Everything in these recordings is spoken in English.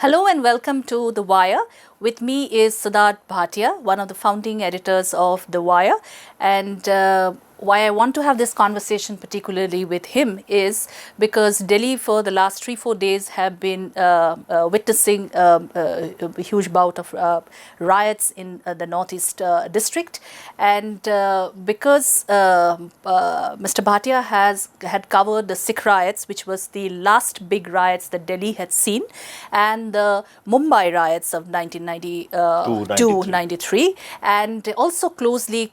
Hello and welcome to The Wire. With me is Siddharth Bhatia, one of the founding editors of The Wire. And why I want to have this conversation particularly with him is because Delhi for the last 3-4 days have been witnessing a huge bout of riots in the Northeast district. And because Mr. Bhatia had covered the Sikh riots, which was the last big riots that Delhi had seen, and the Mumbai riots of 1992-93, and also closely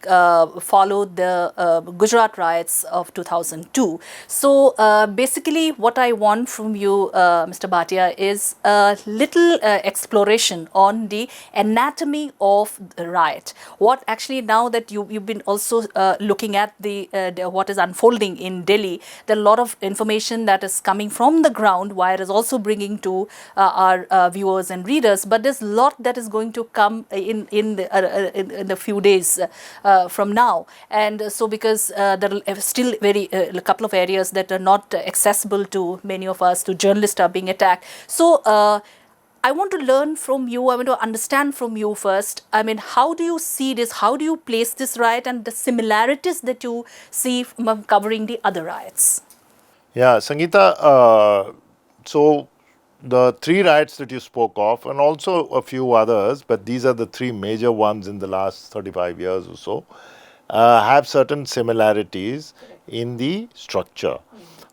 followed the Gujarat riots of 2002. So basically what I want from you, Mr. Bhatia, is a little exploration on the anatomy of the riot. What actually, now that you've been also looking at the what is unfolding in Delhi, there are a lot of information that is coming from the ground, Wire is also bringing to our viewers and readers, but there's a lot that is going to come in the few days from now. And so because there are still a couple of areas that are not accessible to many of us, to journalists are being attacked. So I want to learn from you, I want to understand from you first. I mean, how do you see this? How do you place this riot and the similarities that you see from covering the other riots? Yeah, Sangeeta, so the three riots that you spoke of, and also a few others, but these are the three major ones in the last 35 years or so, have certain similarities in the structure.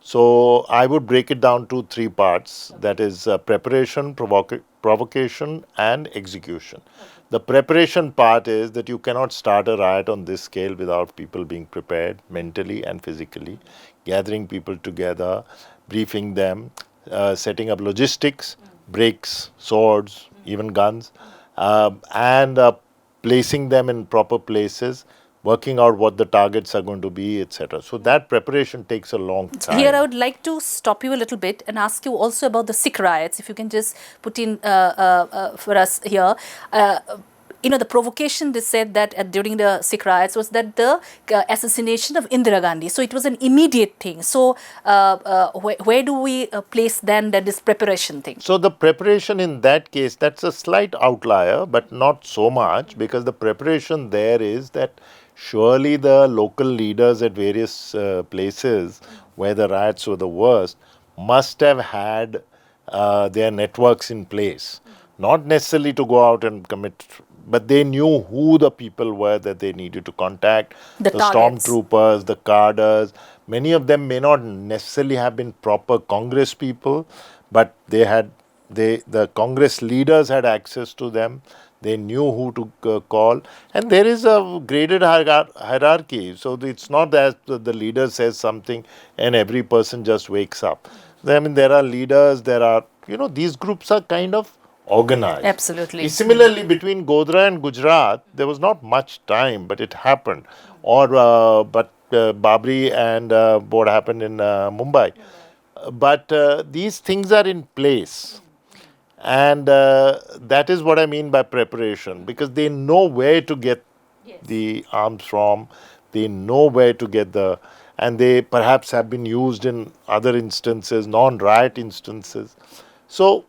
So I would break it down to three parts, that is preparation, provocation, and execution. The preparation part is that you cannot start a riot on this scale without people being prepared mentally and physically, gathering people together, briefing them, setting up logistics, brakes, swords, even guns, and placing them in proper places, working out what the targets are going to be, etc. So that preparation takes a long time. Here, I would like to stop you a little bit and ask you also about the Sikh riots. If you can just put in for us here. The provocation they said that during the Sikh riots was that the assassination of Indira Gandhi. So it was an immediate thing. So where do we place then that this preparation thing? So the preparation in that case, that's a slight outlier, but not so much, because the preparation there is that surely the local leaders at various places where the riots were the worst must have had their networks in place. Not necessarily to go out and commit, but they knew who the people were that they needed to contact, the stormtroopers, the cadres. Many of them may not necessarily have been proper Congress people, but the Congress leaders had access to them. They knew who to call, and there is a graded hierarchy. So it's not that the leader says something and every person just wakes up. I mean, there are leaders, these groups are kind of organized. Absolutely. Similarly, between Godhra and Gujarat, there was not much time, but it happened. Or, Babri and what happened in Mumbai. But these things are in place. And that is what I mean by preparation, because they know where to get the arms from, they know where to get and they perhaps have been used in other instances, non-riot instances. So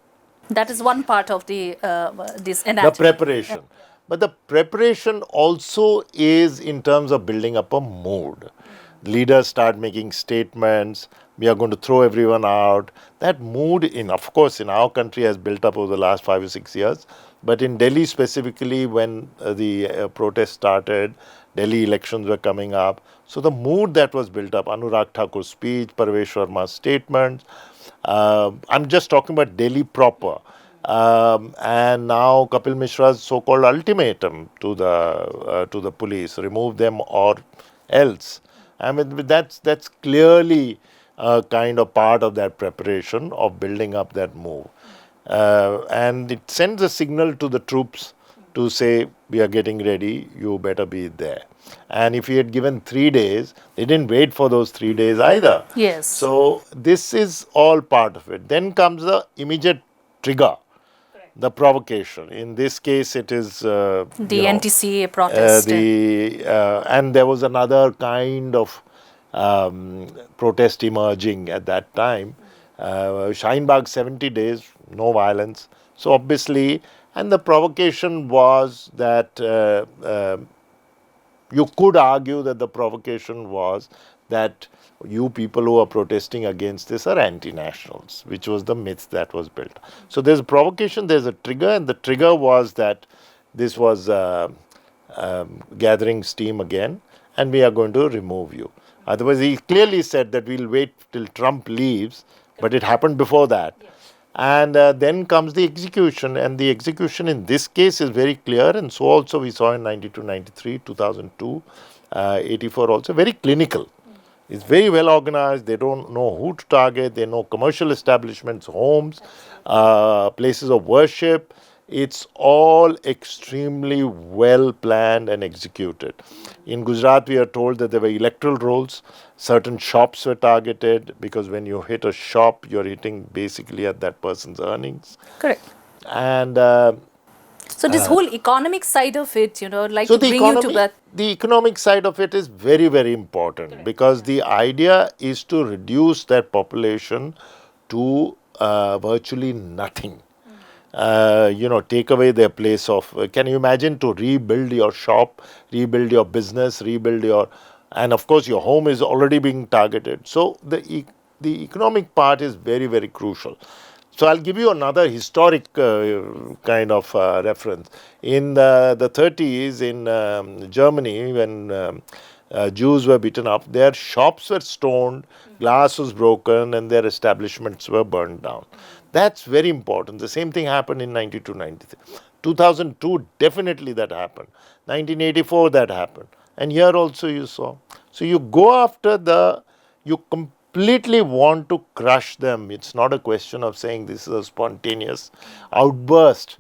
that is one part of this anatomy. The preparation. But the preparation also is in terms of building up a mood. Leaders start making statements, we are going to throw everyone out. That mood, of course, in our country has built up over the last 5 or 6 years. But in Delhi specifically, when the protests started, Delhi elections were coming up. So the mood that was built up, Anurag Thakur's speech, Parvesh Sharma's statements, I'm just talking about Delhi proper. And now Kapil Mishra's so-called ultimatum to the police, remove them or else. I mean, that's clearly a kind of part of that preparation of building up that move. And it sends a signal to the troops to say, we are getting ready, you better be there. And if he had given 3 days, they didn't wait for those 3 days either. Yes. So this is all part of it. Then comes the immediate trigger, the provocation. In this case, it is the NTCA protest. And there was another kind of protest emerging at that time. Shaheen Bagh, 70 days, no violence. So obviously, and the provocation was that you could argue that the provocation was that you people who are protesting against this are anti-nationals, which was the myth that was built. So there's a provocation, there's a trigger, and the trigger was that this was gathering steam again, and we are going to remove you. Otherwise, he clearly said that we'll wait till Trump leaves, but it happened before that. And then comes the execution, and the execution in this case is very clear, and so also we saw in 92, 93, 2002, 84 also, very clinical. It's very well organized. They don't know who to target. They know commercial establishments, homes, places of worship. It's all extremely well planned and executed. In Gujarat, we are told that there were electoral rolls. Certain shops were targeted because when you hit a shop, you're hitting basically at that person's earnings. Correct. And So this whole economic side of it, like so to bring you to that. the economic side of it is very, very important because the idea is to reduce that population to virtually nothing. Take away their place of. Can you imagine to rebuild your shop, rebuild your business, rebuild your, and of course your home is already being targeted. So the economic part is very, very crucial. So I'll give you another historic kind of reference. In the 30s in Germany, when Jews were beaten up, their shops were stoned, glass was broken, and their establishments were burned down. That's very important. The same thing happened in 92, 93. 2002, definitely that happened. 1984, that happened. And here also you saw. So you go after you completely want to crush them. It's not a question of saying this is a spontaneous outburst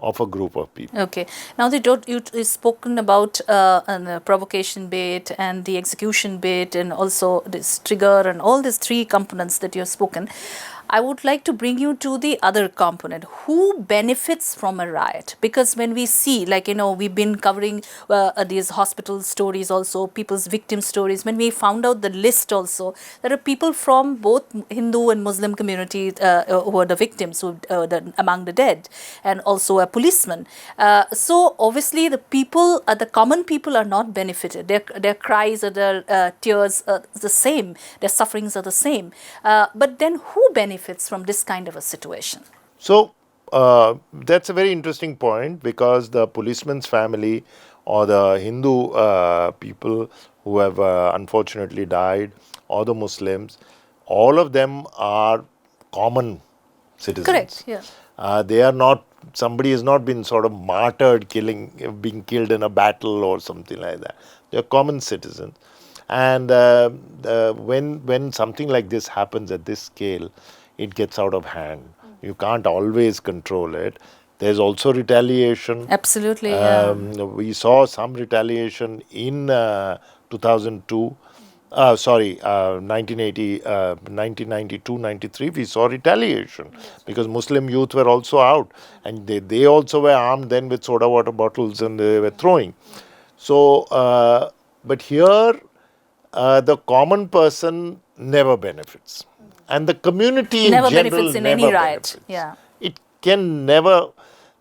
of a group of people. Okay. Now, you've spoken about the provocation bit and the execution bit and also this trigger and all these three components that you have spoken. I would like to bring you to the other component. Who benefits from a riot? Because when we see, we've been covering these hospital stories also, people's victim stories. When we found out the list also, there are people from both Hindu and Muslim communities who are the victims, among the dead, and also a policeman. So obviously the common people are not benefited. Their cries or their tears are the same. Their sufferings are the same. But then who benefits from this kind of a situation? So that's a very interesting point because the policeman's family or the Hindu people who have unfortunately died or the Muslims, all of them are common citizens. Correct, yeah. They are not, somebody has not been sort of martyred, being killed in a battle or something like that. They are common citizens. And when something like this happens at this scale, it gets out of hand. You can't always control it. There's also retaliation. Absolutely, yeah. We saw some retaliation in 2002. 1992, 93, we saw retaliation because Muslim youth were also out and they also were armed then with soda water bottles and they were throwing. So, but here the common person never benefits. And the community never in general benefits in never any riot. benefits. Yeah. It can never,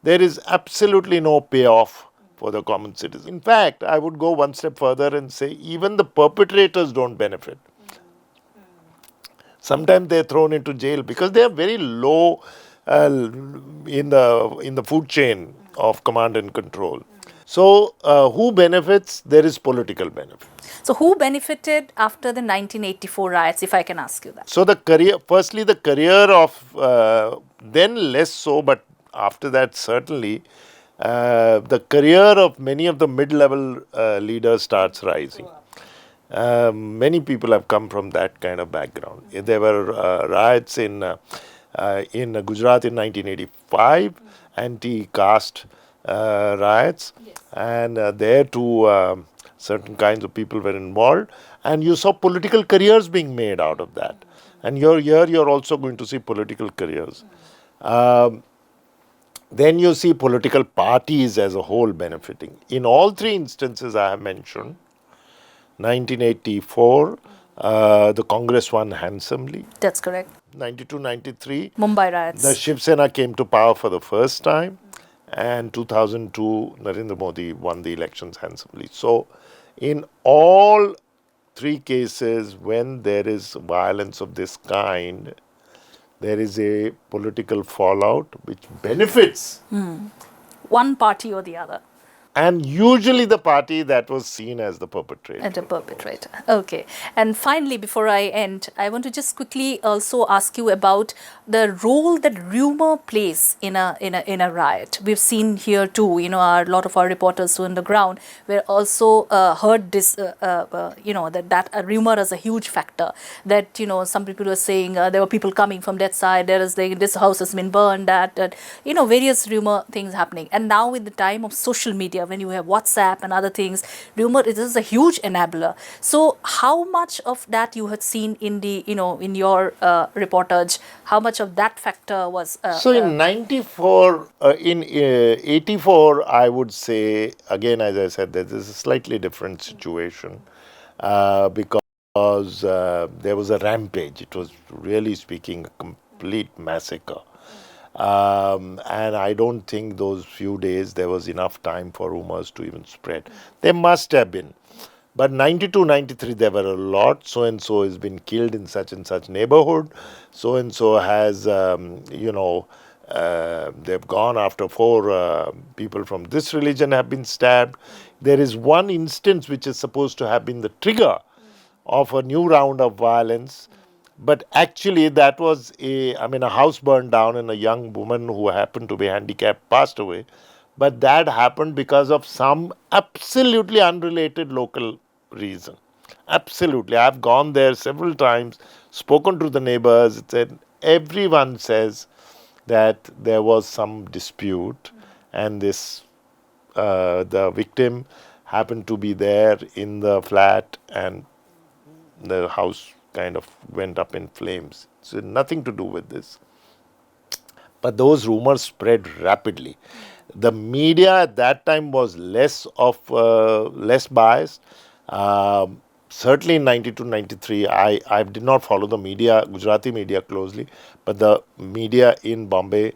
there is absolutely no payoff for the common citizen. In fact, I would go one step further and say even the perpetrators don't benefit. Sometimes they're thrown into jail because they are very low in the food chain of command and control. So, who benefits? There is political benefit. So, who benefited after the 1984 riots, if I can ask you that? So, firstly, the career of, then less so, but after that, certainly, the career of many of the mid-level leaders starts rising. Many people have come from that kind of background. There were riots in Gujarat in 1985, anti-caste riots, and there too certain kinds of people were involved, and you saw political careers being made out of that. And you're also going to see political careers. Then you see political parties as a whole benefiting. In all three instances I have mentioned, 1984, The Congress won handsomely. That's correct. 92-93, Mumbai riots. the Shiv Sena came to power for the first time, and 2002, Narendra Modi won the elections handsomely. So, in all three cases, when there is violence of this kind, there is a political fallout which benefits, One party or the other. and usually the party that was seen as the perpetrator. And a perpetrator. Okay. And finally, before I end, I want to just quickly also ask you about the role that rumor plays in a riot. We've seen here too. A lot of our reporters who are on the ground were also heard this. That a rumor is a huge factor. That some people were saying there were people coming from that side. This house has been burned. Various rumor things happening. And now in the time of social media, when you have WhatsApp and other things, rumor is a huge enabler. So how much of that you had seen in the in your reportage? How much of that factor was? So in 94, in 84, I would say, again, as I said, that this is a slightly different situation because there was a rampage. It was really speaking a complete massacre. And I don't think those few days there was enough time for rumors to even spread. There must have been. But 92, 93, there were a lot. So-and-so has been killed in such and such neighborhood. So-and-so has, they've gone after 4 people from this religion have been stabbed. There is one instance which is supposed to have been the trigger of a new round of violence. But actually that was a house burned down and a young woman who happened to be handicapped passed away. But that happened because of some absolutely unrelated local reason. Absolutely. I've gone there several times, spoken to the neighbors. Everyone says that there was some dispute and the victim happened to be there in the flat and the house kind of went up in flames. So nothing to do with this. But those rumors spread rapidly. The media at that time was less biased. Certainly in 92, 93, I did not follow the media, Gujarati media closely, but the media in Bombay,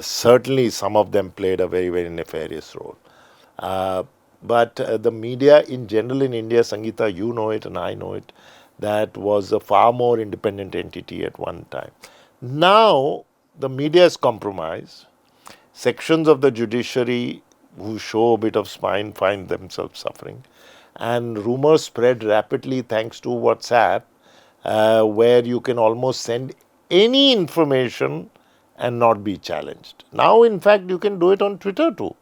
certainly some of them played a very, very nefarious role. But the media in general in India, Sangeeta, you know it and I know it, that was a far more independent entity at one time. Now, the media is compromised. Sections of the judiciary who show a bit of spine find themselves suffering. And rumors spread rapidly thanks to WhatsApp, where you can almost send any information and not be challenged. Now, in fact, you can do it on Twitter too.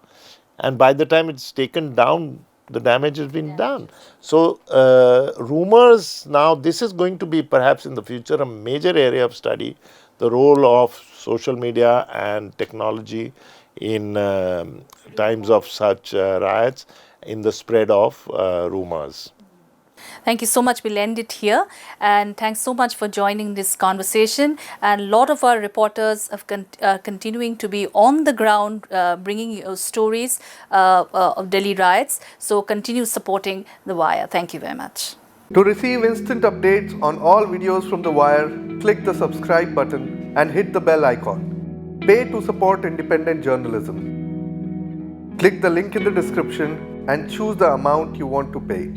And by the time it's taken down, the damage has been done. So, rumors now, this is going to be perhaps in the future a major area of study, the role of social media and technology in times of such riots in the spread of rumors. Thank you so much. We'll end it here. And thanks so much for joining this conversation. And a lot of our reporters are continuing to be on the ground, bringing you stories of Delhi riots. So continue supporting The Wire. Thank you very much. To receive instant updates on all videos from The Wire, click the subscribe button and hit the bell icon. Pay to support independent journalism. Click the link in the description and choose the amount you want to pay.